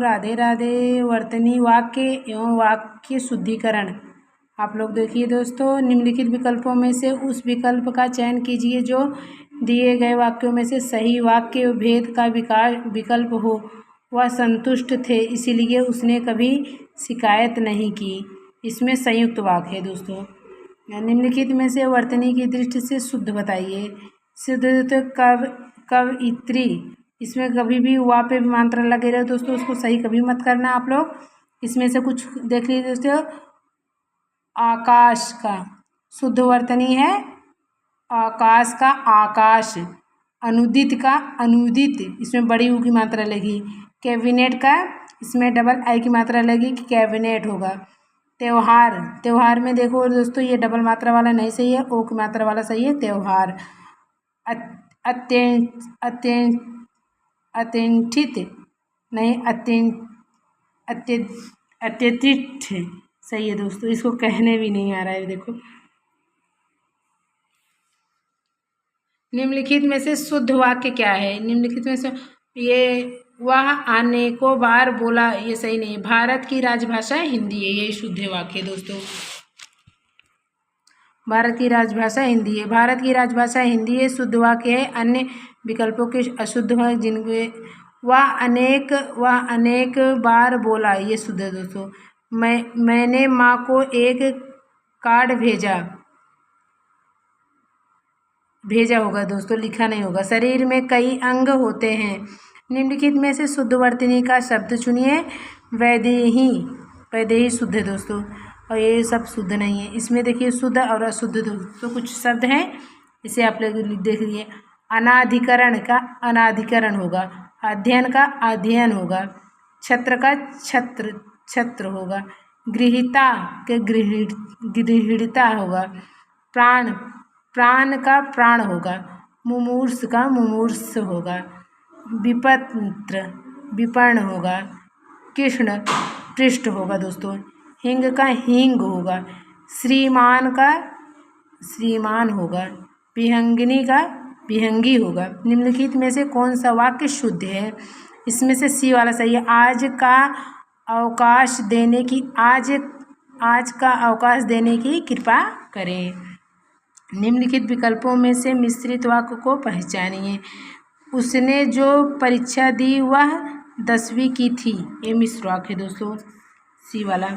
राधे राधे। वर्तनी वाक्य एवं वाक्य शुद्धिकरण। आप लोग देखिए दोस्तों, निम्नलिखित विकल्पों में से उस विकल्प का चयन कीजिए जो दिए गए वाक्यों में से सही वाक्य भेद का विकल्प हो। वह संतुष्ट थे, इसीलिए उसने कभी शिकायत नहीं की। इसमें संयुक्त वाक्य है दोस्तों। निम्नलिखित में से वर्तनी की दृष्टि से शुद्ध बताइए। शुद्ध तो कवयित्री, इसमें कभी भी वा पे विमांतर लगे रहे दोस्तों, उसको सही कभी मत करना आप लोग। इसमें से कुछ देख लीजिए दोस्तों। आकाश का शुद्ध वर्तनी है आकाश का आकाश। अनुदित का अनुदित, इसमें बड़ी ऊ की मात्रा लगी। कैबिनेट का, इसमें डबल आई की मात्रा लगी कि कैबिनेट होगा। त्योहार, त्योहार में देखो दोस्तों ये डबल मात्रा वाला नहीं सही है, ओ की मात्रा वाला सही है त्योहार। अत्यंठित नहीं, अत्यतिष्ठ सही है दोस्तों, इसको कहने भी नहीं आ रहा है। देखो निम्नलिखित में से शुद्ध वाक्य क्या है। निम्नलिखित में से ये वह अनेकों बार बोला, ये सही नहीं है। भारत की राजभाषा हिंदी है, ये शुद्ध वाक्य है दोस्तों। भारत की राजभाषा हिंदी है, भारत की राजभाषा हिंदी है, शुद्ध वाक्य है। अन्य विकल्पों के अशुद्ध हैं जिनमें वह अनेक बार बोला, ये शुद्ध है दोस्तों। मैंने माँ को एक कार्ड भेजा होगा दोस्तों, लिखा नहीं होगा। शरीर में कई अंग होते हैं। निम्नलिखित में से शुद्ध वर्तनी का शब्द चुनिए। वैदेही शुद्ध है दोस्तों, और ये सब शुद्ध नहीं है। इसमें देखिए शुद्ध और अशुद्ध दोस्तों कुछ शब्द हैं, इसे आप लोग देख लीजिए। अनाधिकरण का अनाधिकरण होगा, अध्ययन का अध्ययन होगा, छत्र का छत्र होगा, गृहीता के गृहीता होगा, प्राण का प्राण होगा, मुमूर्ष का मुमूर्ष होगा, विपत्र विपर्ण होगा, कृष्ण पृष्ठ होगा दोस्तों, हिंग का हींग होगा, श्रीमान का श्रीमान होगा, विहंगिनी का विहंगी होगा। निम्नलिखित में से कौन सा वाक्य शुद्ध है। इसमें से सी वाला सही है। आज का अवकाश देने की कृपा करें। निम्नलिखित विकल्पों में से मिश्रित वाक्य को पहचानिए। उसने जो परीक्षा दी वह 10वीं की थी, ये मिश्र वाक्य है दोस्तों, सी वाला।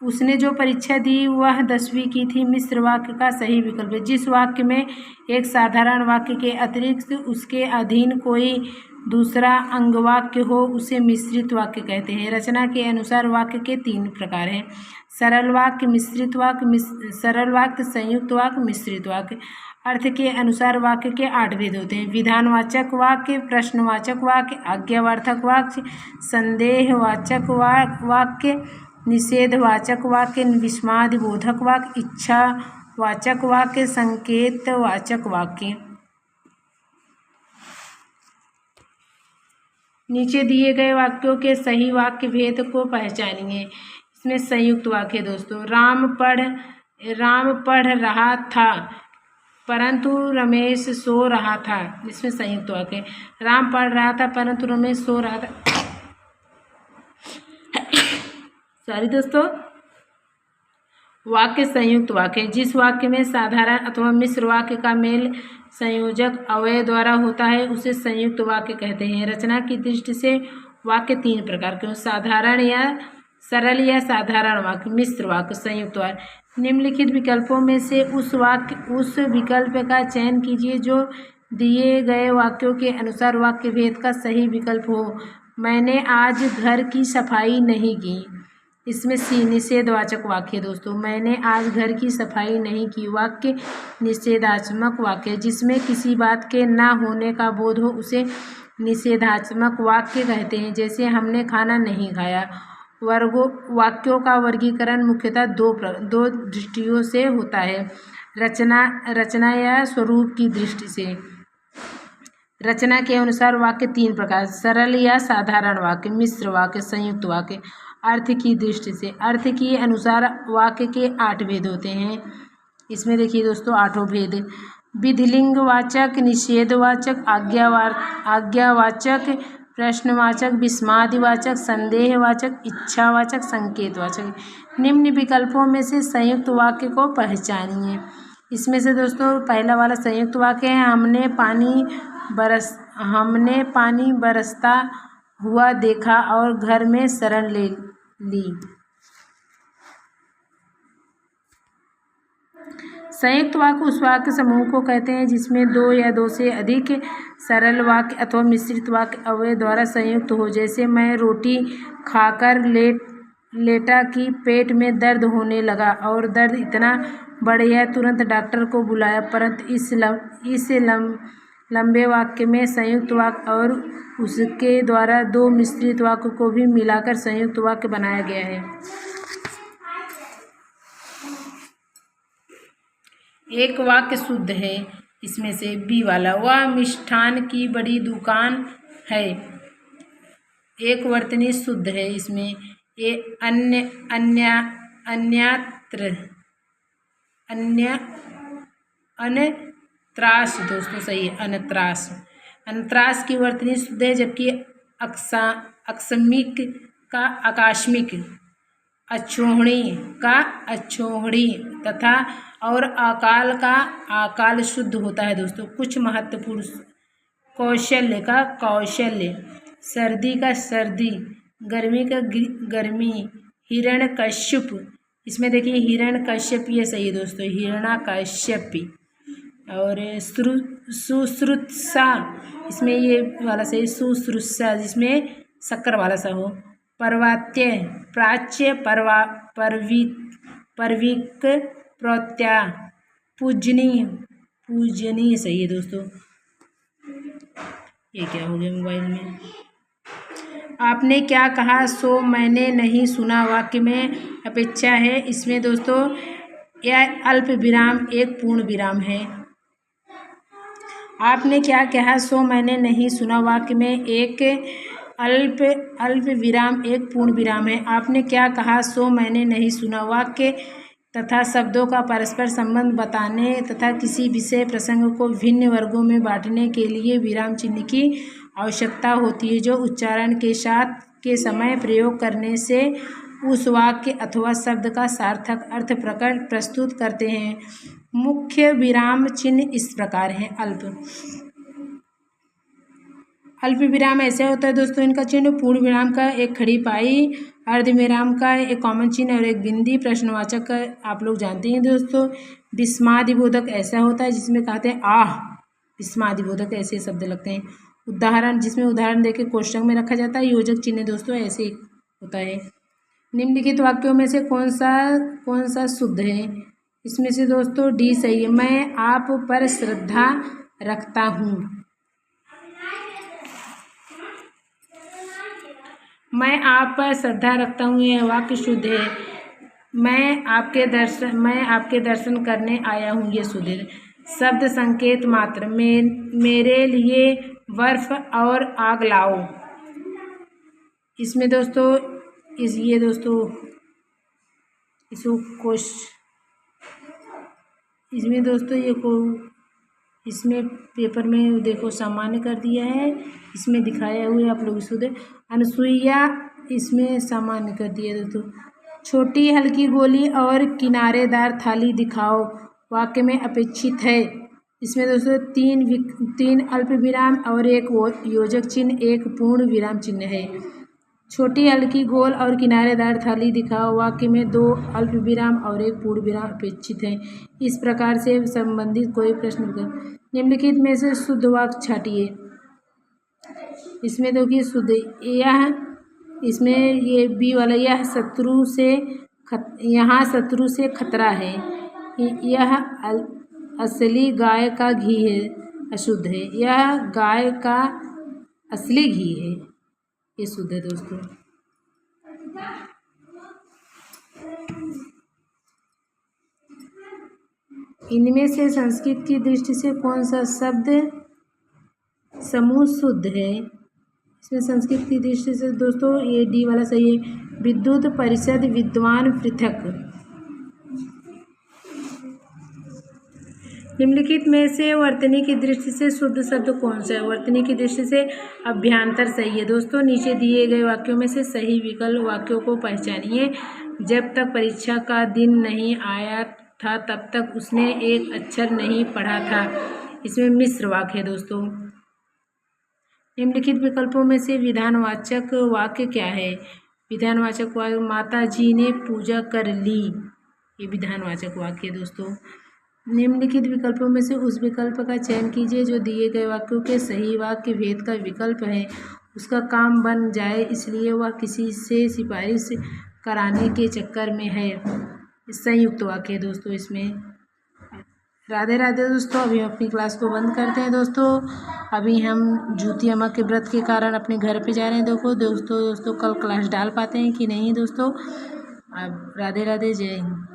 उसने जो परीक्षा दी वह 10वीं की थी, मिश्र वाक्य का सही विकल्प है। जिस वाक्य में एक साधारण वाक्य के अतिरिक्त उसके अधीन कोई दूसरा अंगवाक्य हो उसे मिश्रित वाक्य कहते हैं। रचना के अनुसार वाक्य के 3 प्रकार हैं। सरल वाक्य, मिश्रित वाक्य, सरल वाक्य, संयुक्त वाक्य, मिश्रित वाक्य। अर्थ के अनुसार वाक्य के 8 भेद होते हैं। विधानवाचक वाक्य, प्रश्नवाचक वाक्य, आज्ञार्थक वाक्य, संदेहवाचक वाक्य, निषेधवाचक वाक्य, विस्मयादिबोधक वाक्य, इच्छावाचक वाक्य, संकेतवाचक वाक्य। नीचे दिए गए वाक्यों के सही वाक्य भेद को पहचानिए। इसमें संयुक्त वाक्य दोस्तों। राम पढ़ रहा था परंतु रमेश सो रहा था, इसमें संयुक्त वाक्य। राम पढ़ रहा था परंतु रमेश सो रहा था। सॉरी दोस्तों, वाक्य संयुक्त वाक्य। जिस वाक्य में साधारण अथवा मिश्र वाक्य का मेल संयोजक अवयव द्वारा होता है उसे संयुक्त वाक्य कहते हैं। रचना की दृष्टि से वाक्य 3 प्रकार के, साधारण या सरल या साधारण वाक्य, मिश्र वाक्य, संयुक्त वाक्य। निम्नलिखित विकल्पों में से उस विकल्प का चयन कीजिए जो दिए गए वाक्यों के अनुसार वाक्य भेद का सही विकल्प हो। मैंने आज घर की सफाई नहीं की, इसमें सी निषेधवाचक वाक्य दोस्तों। मैंने आज घर की सफाई नहीं की वाक्य निषेधात्मक वाक्य। जिसमें किसी बात के ना होने का बोध हो उसे निषेधात्मक वाक्य कहते हैं। जैसे हमने खाना नहीं खाया। वाक्यों का वर्गीकरण मुख्यतः दो दृष्टियों से होता है। रचना या स्वरूप की दृष्टि से। रचना के अनुसार वाक्य 3 प्रकार, सरल या साधारण वाक्य, मिश्र वाक्य, संयुक्त वाक्य। अर्थ की दृष्टि से, अर्थ के अनुसार वाक्य के 8 भेद होते हैं। इसमें देखिए दोस्तों 8 भेद। विधिलिंगवाचक, निषेधवाचक, आज्ञावाचक, प्रश्नवाचक, विस्मयादिवाचक, संदेहवाचक, इच्छावाचक, संकेतवाचक। निम्न विकल्पों में से संयुक्त वाक्य को पहचानिए। इसमें से दोस्तों पहला वाला संयुक्त वाक्य है, हमने पानी बरसता हुआ देखा और घर में शरण ले ली। संयुक्त वाक्य उस वाक्य समूह को कहते हैं जिसमें दो या दो से अधिक सरल वाक्य अथवा मिश्रित वाक्य अवयव द्वारा संयुक्त हो। जैसे मैं रोटी खाकर लेटा कि पेट में दर्द होने लगा और दर्द इतना बढ़ गया तुरंत डॉक्टर को बुलाया। परंतु इस लंबे वाक्य में संयुक्त वाक्य और उसके द्वारा दो मिश्रित वाक्य को भी मिलाकर संयुक्त वाक्य बनाया गया है। एक वाक्य शुद्ध है, इसमें से बी वाला, वह मिष्ठान की बड़ी दुकान है। एक वर्तनी शुद्ध है, इसमें अनत्रास दोस्तों सही है, अनत्रास की वर्तनी शुद्ध है, जबकि अकस्मिक का आकस्मिक, अक्षोहिणी का अक्षोहिणी तथा और अकाल का अकाल शुद्ध होता है दोस्तों। कुछ महत्वपूर्ण कौशल्य का कौशल्य, सर्दी का सर्दी, गर्मी का गर्मी, हिरण्यकश्यप, इसमें देखिए हिरण्यकश्यप ये सही है दोस्तों, हिरण्यकश्यपी। और सुश्रुत्सा, इसमें ये वाला सही, सुश्रुत्सा जिसमें शक्कर वाला सा हो। पर्वात्य, प्राच्य, पर्विक, प्रत्या, पूजनीय सही है दोस्तों। ये क्या हो गया मोबाइल में। आपने क्या कहा सो मैंने नहीं सुना वाक्य में अपेक्षा है। इसमें दोस्तों यह अल्प विराम एक पूर्ण विराम है। आपने क्या कहा सो मैंने नहीं सुना वाक्य में एक अल्प विराम एक पूर्ण विराम है। आपने क्या कहा सो मैंने नहीं सुना वाक्य तथा शब्दों का परस्पर संबंध बताने तथा किसी विषय प्रसंग को भिन्न वर्गों में बांटने के लिए विराम चिन्ह की आवश्यकता होती है, जो उच्चारण के समय प्रयोग करने से उस वाक्य अथवा शब्द का सार्थक अर्थ प्रस्तुत करते हैं। मुख्य विराम चिन्ह इस प्रकार हैं। अल्प विराम ऐसे होता है दोस्तों, इनका चिन्ह पूर्ण विराम का एक खड़ी पाई, अर्ध विराम का एक कॉमन चिन्ह और एक बिंदी, प्रश्नवाचक का आप लोग जानते हैं दोस्तों। विस्मयादिबोधक ऐसा होता है जिसमें कहते हैं आह, विस्मयादिबोधक ऐसे शब्द लगते हैं। उदाहरण, जिसमें उदाहरण देके कोष्ठक में रखा जाता है। योजक चिन्ह दोस्तों ऐसे होता है। निम्नलिखित वाक्यों में से कौन सा शुद्ध है। इसमें से दोस्तों डी सही है, मैं आप पर श्रद्धा रखता हूँ। मैं आप पर श्रद्धा रखता हूँ यह वाक्य शुद्ध है। मैं आपके दर्शन करने आया हूँ ये शुद्ध है। शब्द संकेत मात्र, मेरे लिए बर्फ और आग लाओ। इसमें दोस्तों इसमें दोस्तों इसमें पेपर में देखो सामान्य कर दिया है, इसमें दिखाया हुआ है आप लोग शुद्ध। अनुसुईया इसमें सामान्य कर दिया दोस्तों। छोटी हल्की गोली और किनारेदार थाली दिखाओ वाक्य में अपेक्षित है। इसमें दोस्तों तीन अल्प विराम और एक योजक चिन्ह एक पूर्ण विराम चिन्ह है। छोटी हल्की गोल और किनारेदार थाली दिखाओ वाक्य में 2 अल्प विराम और एक पूर्ण विराम अपेक्षित है। इस प्रकार से संबंधित कोई प्रश्न निम्नलिखित में से शुद्ध वाक्य छाटिए। इसमें देखिए शुद्ध यह, इसमें ये बी वाला, यह यहाँ शत्रु से खतरा है। यह असली गाय का घी है, अशुद्ध है। यह गाय का असली घी है, ये शुद्ध है दोस्तों। इनमें से संस्कृत की दृष्टि से कौन सा शब्द समूह शुद्ध है। इसमें संस्कृत की दृष्टि से दोस्तों ये डी वाला सही है, विद्युत परिषद, विद्वान, पृथक। निम्नलिखित में से वर्तनी की दृष्टि से शुद्ध शब्द कौन सा है? वर्तनी की दृष्टि से अभ्यांतर सही है दोस्तों। नीचे दिए गए वाक्यों में से सही विकल्प वाक्यों को पहचानिए। जब तक परीक्षा का दिन नहीं आया था तब तक उसने एक अक्षर नहीं पढ़ा था। इसमें मिश्र वाक्य है दोस्तों। निम्नलिखित विकल्पों में से विधानवाचक वाक्य क्या है? विधानवाचक वाक्य माता जी ने पूजा कर ली, ये विधानवाचक वाक्य है दोस्तों। निम्नलिखित विकल्पों में से उस विकल्प का चयन कीजिए जो दिए गए वाक्यों के सही वाक्य भेद का विकल्प है। उसका काम बन जाए इसलिए वह किसी से सिफारिश कराने के चक्कर में है, संयुक्त वाक्य है दोस्तों इसमें। राधे राधे दोस्तों। अभी हम अपनी क्लास को बंद करते हैं दोस्तों। अभी हम जूती अम्मा के व्रत के कारण अपने घर पे जा रहे हैं। देखो दोस्तों कल क्लास डाल पाते हैं कि नहीं दोस्तों। अब राधे राधे, जय हिंद।